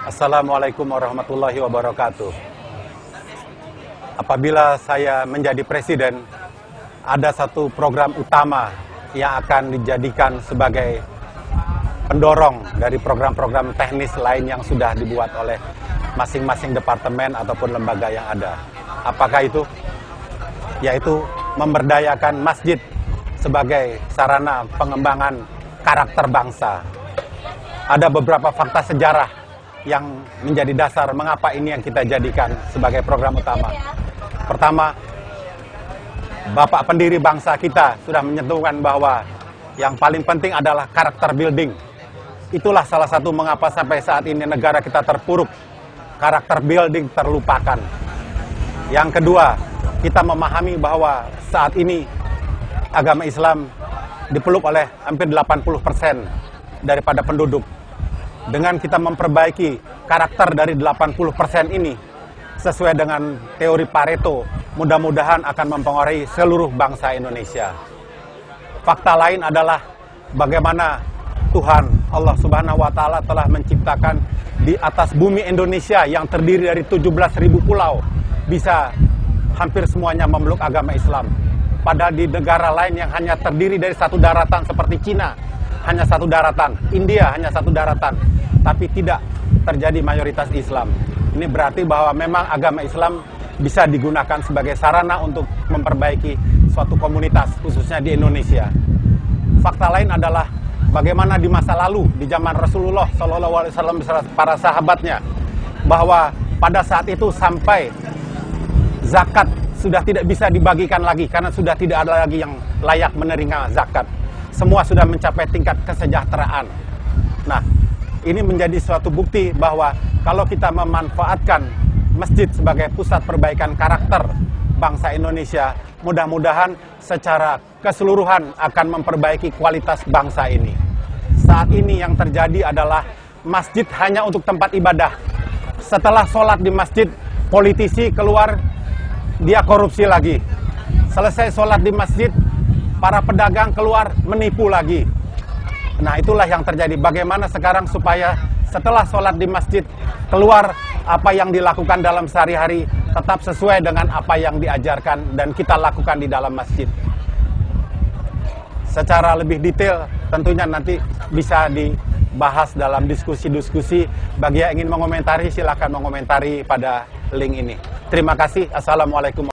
Assalamualaikum warahmatullahi wabarakatuh. Apabila saya menjadi presiden, ada satu program utama yang akan dijadikan sebagai pendorong dari program-program teknis lain yang sudah dibuat oleh masing-masing departemen ataupun lembaga yang ada. Apakah itu? Yaitu memberdayakan masjid sebagai sarana pengembangan karakter bangsa. Ada beberapa fakta sejarah yang menjadi dasar mengapa ini yang kita jadikan sebagai program utama. Pertama, Bapak pendiri bangsa kita sudah menyentuhkan bahwa yang paling penting adalah karakter building. Itulah salah satu mengapa sampai saat ini negara kita terpuruk. Karakter building terlupakan. Yang kedua, kita memahami bahwa saat ini agama Islam dipeluk oleh hampir 80% daripada penduduk. Dengan kita memperbaiki karakter dari 80% ini sesuai dengan teori Pareto, mudah-mudahan akan mempengaruhi seluruh bangsa Indonesia. Fakta lain adalah bagaimana Tuhan Allah Subhanahu wa taala telah menciptakan di atas bumi Indonesia yang terdiri dari 17.000 pulau bisa hampir semuanya memeluk agama Islam. Padahal di negara lain yang hanya terdiri dari satu daratan seperti Cina, hanya satu daratan, India hanya satu daratan, tapi tidak terjadi mayoritas Islam. Ini berarti bahwa memang agama Islam bisa digunakan sebagai sarana untuk memperbaiki suatu komunitas, khususnya di Indonesia. Fakta lain adalah bagaimana di masa lalu, di zaman Rasulullah SAW beserta para sahabatnya, bahwa pada saat itu sampai zakat sudah tidak bisa dibagikan lagi karena sudah tidak ada lagi yang layak menerima zakat. Semua sudah mencapai tingkat kesejahteraan. Nah, ini menjadi suatu bukti bahwa kalau kita memanfaatkan masjid sebagai pusat perbaikan karakter bangsa Indonesia, mudah-mudahan secara keseluruhan akan memperbaiki kualitas bangsa ini. Saat ini yang terjadi adalah masjid hanya untuk tempat ibadah. Setelah sholat di masjid, politisi keluar, dia korupsi lagi. Selesai sholat di masjid, para pedagang keluar menipu lagi. Nah, itulah yang terjadi. Bagaimana sekarang supaya setelah sholat di masjid, keluar apa yang dilakukan dalam sehari-hari tetap sesuai dengan apa yang diajarkan dan kita lakukan di dalam masjid. Secara lebih detail tentunya nanti bisa dibahas dalam diskusi-diskusi. Bagi yang ingin mengomentari, silakan mengomentari pada link ini. Terima kasih. Assalamualaikum